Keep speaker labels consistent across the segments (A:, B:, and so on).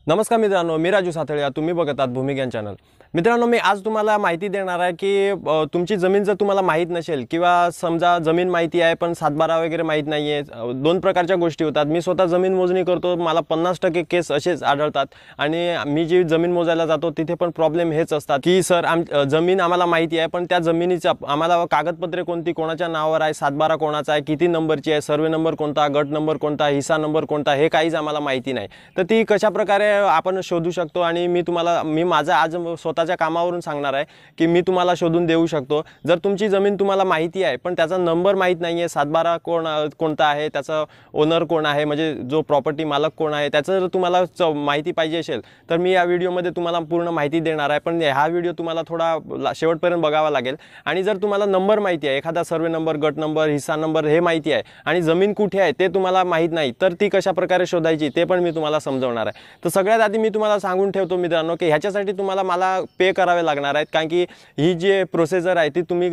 A: नमस्कार मित्रांनो, मी राजू सातळे. तुम्ही बघत आहात भूमिज्ञान चॅनल. मित्रांनो, मी आज तुम्हाला माहिती देणार आहे की तुमची जमीन जर तुम्हाला माहीत नसेल किंवा समजा जमीन माहिती आहे पण सातबारा वगैरे माहीत नाही आहे, दोन प्रकारच्या गोष्टी होतात. मी स्वतः जमीन मोजणी करतो, मला 50% केस असेच आढळतात आणि मी जी जमीन मोजायला जातो तिथे पण प्रॉब्लेम हेच असतात की सर जमीन आम्हाला माहिती आहे पण त्या जमिनीचा आम्हाला कागदपत्रे कोणती, कोणाच्या नावावर आहे, सातबारा कोणाचा आहे, किती नंबरची आहे, सर्वे नंबर कोणता, गट नंबर कोणता, हिस्सा नंबर कोणता, हे काहीच आम्हाला माहिती नाही. तर ती कशा प्रकारे आपण शोधू शकतो आणि मी माझा आज स्वतःच्या कामावरून सांगणार आहे की मी तुम्हाला शोधून देऊ शकतो. जर तुमची जमीन तुम्हाला माहिती आहे पण त्याचा नंबर माहीत नाही आहे, सातबारा कोणता आहे, त्याचा ओनर कोण आहे, म्हणजे जो प्रॉपर्टी मालक कोण आहे, त्याचं जर तुम्हाला माहिती पाहिजे असेल तर मी या व्हिडिओमध्ये तुम्हाला पूर्ण माहिती देणार आहे. पण हा व्हिडिओ तुम्हाला थोडा शेवटपर्यंत बघावा लागेल. आणि जर तुम्हाला नंबर माहिती आहे, एखादा सर्वे नंबर, गट नंबर, हिस्सा नंबर हे माहिती आहे आणि जमीन कुठे आहे ते तुम्हाला माहीत नाही, तर ती कशा प्रकारे शोधायची ते पण मी तुम्हाला समजवणार आहे. तर सगळ्यात आधी मी तुम्हाला सांगून ठेवतो मित्रांनो की ह्याच्यासाठी तुम्हाला मला पे करावे लागणार आहेत, कारण की ही जी प्रोसेसर आहे ती तुम्ही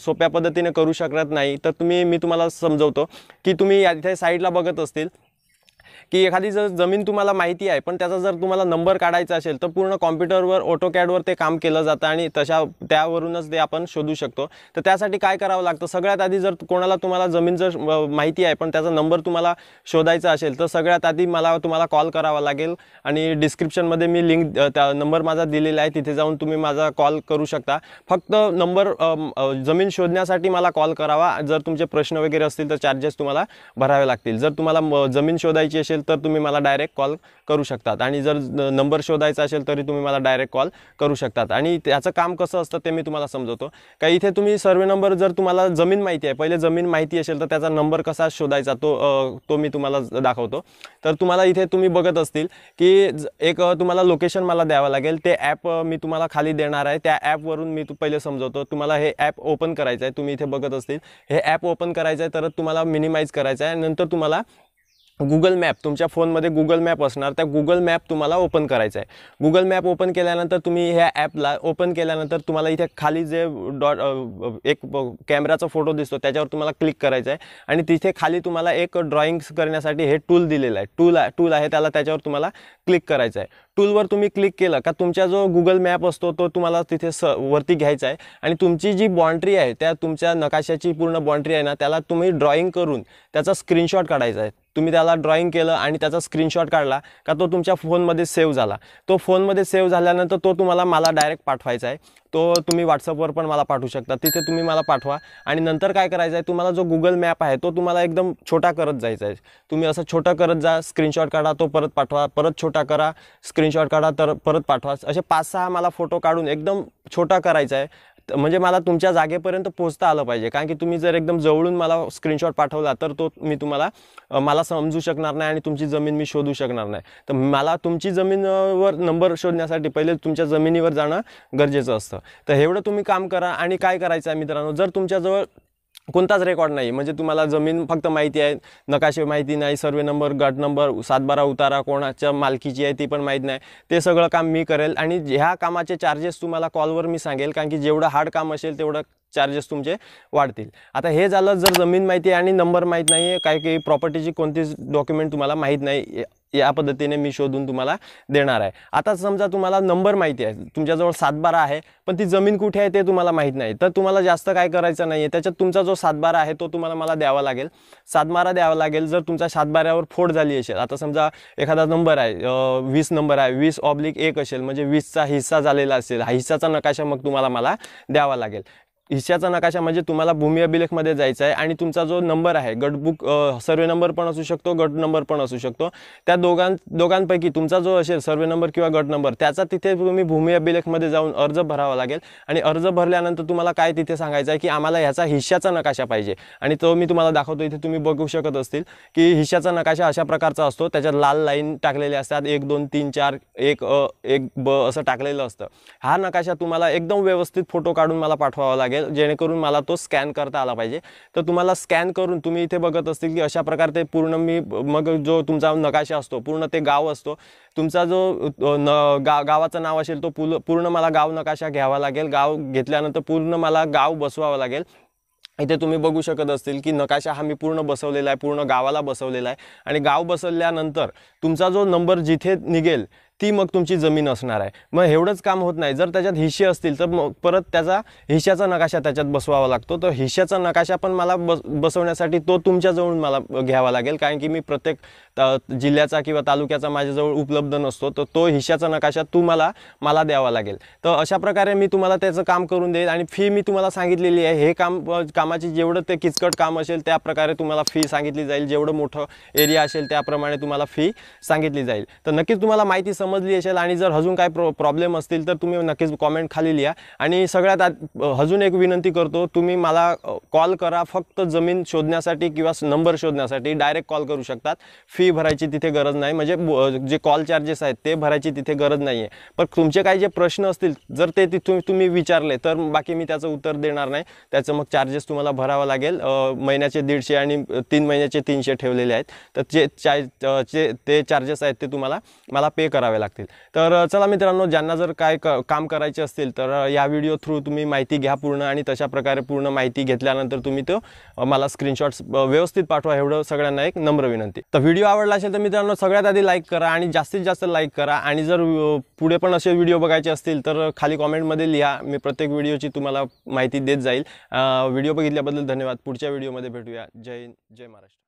A: सोप्या पद्धतीने करू शकत नाही. तर मी तुम्हाला समजवतो की तुम्ही इथे साईडला बघत असतील की एखादी जर जमीन तुम्हाला माहिती आहे पण त्याचा जर तुम्हाला नंबर काढायचा असेल तर पूर्ण कॉम्प्युटरवर ऑटोकॅडवर ते काम केलं जातं आणि त्यावरूनच ते आपण शोधू शकतो. तर त्यासाठी काय करावं लागतं, सगळ्यात आधी जर तुम्हाला जमीन जर माहिती आहे पण त्याचा नंबर तुम्हाला शोधायचा असेल तर सगळ्यात आधी तुम्हाला कॉल करावा लागेल आणि डिस्क्रिप्शनमध्ये मी लिंक त्या नंबर माझा दिलेला आहे, तिथे जाऊन तुम्ही माझा कॉल करू शकता. फक्त नंबर जमीन शोधण्यासाठी मला कॉल करावा. जर तुमचे प्रश्न वगैरे असतील तर चार्जेस तुम्हाला भरावे लागतील. जर तुम्हाला जमीन शोधायची असेल तर तुम्ही मला डायरेक्ट कॉल करू शकतात आणि जर नंबर शोधायचा असेल तरी तुम्ही मला डायरेक्ट कॉल करू शकतात. आणि त्याचं काम कसं असतं ते मी तुम्हाला समजवतो. का इथे तुम्ही सर्वे नंबर, जर तुम्हाला जमीन माहिती आहे, पहिले जमीन माहिती असेल तर त्याचा नंबर कसा शोधायचा तो मी तुम्हाला दाखवतो. तर तुम्हाला इथे तुम्ही बघत असतील की एक तुम्हाला लोकेशन मला द्यावं लागेल. ते ॲप मी तुम्हाला खाली देणार आहे. त्या ॲपवरून मी पहिले समजवतो. तुम्हाला हे ॲप ओपन करायचं आहे. तुम्ही इथे बघत असतील हे ॲप ओपन करायचं आहे, तर तुम्हाला मिनिमाइज करायचं आहे. नंतर तुम्हाला गुगल मॅप, तुमच्या फोनमध्ये गुगल मॅप असणार, त्या गुगल मॅप तुम्हाला ओपन करायचा आहे. गुगल मॅप ओपन केल्यानंतर तुम्ही ह्या ॲपला ओपन केल्यानंतर तुम्हाला इथे खाली जे एक कॅमेराचा फोटो दिसतो त्याच्यावर तुम्हाला क्लिक करायचं आहे आणि तिथे खाली तुम्हाला एक ड्रॉइंग करण्यासाठी हे टूल दिलेलं आहे. टूल आहे त्याच्यावर तुम्हाला क्लिक करायचं आहे. टूलवर तुम्ही क्लिक केलं का तुमचा जो गुगल मॅप असतो तो तुम्हाला तिथे वरती घ्यायचा आहे आणि तुमची जी बाउंड्री आहे, त्या तुमच्या नकाशाची पूर्ण बाउंड्री आहे ना, त्याला तुम्ही ड्रॉइंग करून त्याचा स्क्रीनशॉट काढायचा आहे. तुम्ही त्याला ड्रॉइंग केलं आणि त्याचा स्क्रीनशॉट काढला का तो तुमच्या फोनमध्ये सेव्ह झाला. तो फोनमध्ये सेव्ह झाल्यानंतर तो मला डायरेक्ट पाठवायचा आहे. तो तुम्ही व्हॉट्सअपवर पण मला पाठवू शकता. तिथे तुम्ही मला पाठवा आणि नंतर काय करायचं आहे, तुम्हाला जो गुगल मॅप आहे तो तुम्हाला एकदम छोटा करत जायचा आहे. तुम्ही असं छोटा करत जा, स्क्रीनशॉट काढा, तो परत पाठवा, परत छोटा करा, स्क्रीनशॉट काढा, तर परत पाठवा. असे 5-6 मला फोटो काढून एकदम छोटा करायचा आहे, म्हणजे मला तुमच्या जागेपर्यंत पोहोचता आलं पाहिजे. कारण की तुम्ही जर एकदम जवळून मला स्क्रीनशॉट पाठवला तर तो मला समजू शकणार नाही आणि तुमची जमीन मी शोधू शकणार नाही. तर मला तुमची जमीनवर नंबर शोधण्यासाठी पहिले तुमच्या जमिनीवर जाणं गरजेचं असतं. तर एवढं तुम्ही काम करा. आणि काय करायचं आहे मित्रांनो, जर तुमच्याजवळ कोणताच रेकॉर्ड नाही, म्हणजे तुम्हाला जमीन फक्त माहिती आहे, नकाशे माहिती नाही, सर्वे नंबर, गट नंबर, सातबारा उतारा कोणाच्या मालकीची आहे ती पण माहीत नाही, ते सगळं काम मी करेल आणि ह्या कामाचे चार्जेस तुम्हाला कॉलवर मी सांगेल. कारण की जेवढं हार्ड काम असेल तेवढं चार्जेस तुमचे वाढतील. आता हे झालं जर जमीन माहिती आहे आणि नंबर माहीत नाही आहे, काही प्रॉपर्टीची कोणतीच डॉक्युमेंट तुम्हाला माहीत नाही, या पद्धतीने मी शोधून तुम्हाला देणार आहे. आता समजा तुम्हाला नंबर माहिती आहे, तुमच्याजवळ सातबारा आहे पण ती जमीन कुठे आहे ते तुम्हाला माहीत नाही, तर तुम्हाला जास्त काय करायचं नाही आहे. त्याच्यात तुमचा जो सातबारा आहे तो मला द्यावा लागेल, सातबारा द्यावा लागेल. जर तुमच्या सातबाऱ्यावर फोड झाली असेल, आता समजा एखादा नंबर आहे 20 नंबर आहे, 20/1 असेल, म्हणजे 20चा हिस्सा झालेला असेल, हा हिस्साचा नकाशा मग मला द्यावा लागेल. हिस्साचा नकाशा म्हणजे तुम्हाला भूमी अभिलेखमध्ये जायचं आहे आणि तुमचा जो नंबर आहे, गटबुक सर्वे नंबर पण असू शकतो, गट नंबर पण असू शकतो, त्या दोघांपैकी तुमचा जो असेल सर्वे नंबर किंवा गट नंबर त्याचा तिथे तुम्ही भूमी अभिलेखमध्ये जाऊन अर्ज भरावा लागेल. आणि अर्ज भरल्यानंतर तुम्हाला काय तिथे सांगायचं आहे की आम्हाला ह्याचा हिस्साचा नकाशा पाहिजे आणि तो मी तुम्हाला दाखवतो. इथे तुम्ही बघू शकत असतील की हिस्साचा नकाशा अशा प्रकारचा असतो, त्याच्यात लाल लाईन टाकलेल्या असतात, 1 2 3 4 1 अ 1 ब असं टाकलेलं असतं. हा नकाशा तुम्हाला एकदम व्यवस्थित फोटो काढून मला पाठवावा लागेल, जेणेकरून मला तो स्कॅन करता आला पाहिजे. तर तुम्हाला स्कॅन करून तुम्ही इथे बघत असतील की अशा प्रकारे ते पूर्ण मग जो तुमचा नकाशा असतो, पूर्ण ते गाव असतो, तुमचा जो गावाचं नाव असेल तो पूर्ण मला गाव नकाशा घ्यावा लागेल. गाव घेतल्यानंतर पूर्ण मला गाव बसवावं लागेल इथे तुम्ही बघू शकत असतील की नकाशा हा मी पूर्ण बसवलेला आहे, पूर्ण गावाला बसवलेला आहे आणि गाव बसवल्यानंतर तुमचा जो नंबर जिथे निघेल ती मग तुमची जमीन असणार आहे। मग एवढंच काम होत नाही, जर त्याच्यात हिस्से असतील तर मग परत त्याचा हिश्श्याचा नकाशा त्याच्यात बसवावा लागतो। तर हिश्श्याचा नकाशा पण मला बसवण्यासाठी तो तुमच्याजवळून मला घ्यावा लागेल, कारण की मी प्रत्येक जिल्ह्याचा किंवा तालुक्याचा माझ्याजवळ उपलब्ध नसतो। तर तो हिश्श्याचा नकाशा मला द्यावा लागेल। तर अशा प्रकारे मी तुम्हाला त्याचं काम करून देईल आणि फी मी तुम्हाला सांगितलेली आहे। हे कामाची जेवढं ते किचकट काम असेल त्या प्रकारे तुम्हाला फी सांगितली जाईल, जेवढं मोठं एरिया असेल त्याप्रमाणे तुम्हाला फी सांगितली जाईल। तर नक्कीच तुम्हाला माहिती समजली असेल आणि जर अजून काय प्रॉब्लेम असतील तर तुम्ही नक्कीच कमेंट खाली लिहा। आणि सगळ्यात अजून एक विनंती करतो, तुम्ही मला कॉल करा, फक्त जमीन शोधण्यासाठी किंवा नंबर शोधण्यासाठी डायरेक्ट कॉल करू शकतात। फी भरायची तिथे गरज नाही, म्हणजे जे कॉल चार्जेस आहेत ते भरायची तिथे गरज नाही आहे। पण तुमचे काही जे प्रश्न असतील जर ते तुम्ही विचारले तर बाकी मी त्याचं उत्तर देणार नाही, त्याचं मग चार्जेस तुम्हाला भरावा लागेल। महिन्याचे 150 आणि 3 महिन्याचे 300 ठेवलेले आहेत। तर ते चार्जेस आहेत ते मला पे करावे लागतील। तर चला मित्रांनो, ज्यांना जर काय काम करायचे असतील तर या व्हिडिओ थ्रू तुम्ही माहिती घ्या पूर्ण, आणि तशा प्रकारे पूर्ण माहिती घेतल्यानंतर तुम्ही तो मला स्क्रीनशॉट्स व्यवस्थित पाठवा, एवढं सगळ्यांना एक नम्र विनंती। तर व्हिडिओ आवडला असेल तर मित्रांनो सगळ्यात आधी लाईक करा आणि जास्तीत जास्त लाईक करा, आणि जर पुढे पण असे व्हिडिओ बघायचे असतील तर खाली कमेंटमध्ये लिहा, मी प्रत्येक व्हिडिओची तुम्हाला माहिती देत जाईल। व्हिडिओ बघितल्याबद्दल धन्यवाद। पुढच्या व्हिडिओमध्ये भेटूया। जय हिंद, जय महाराष्ट्र।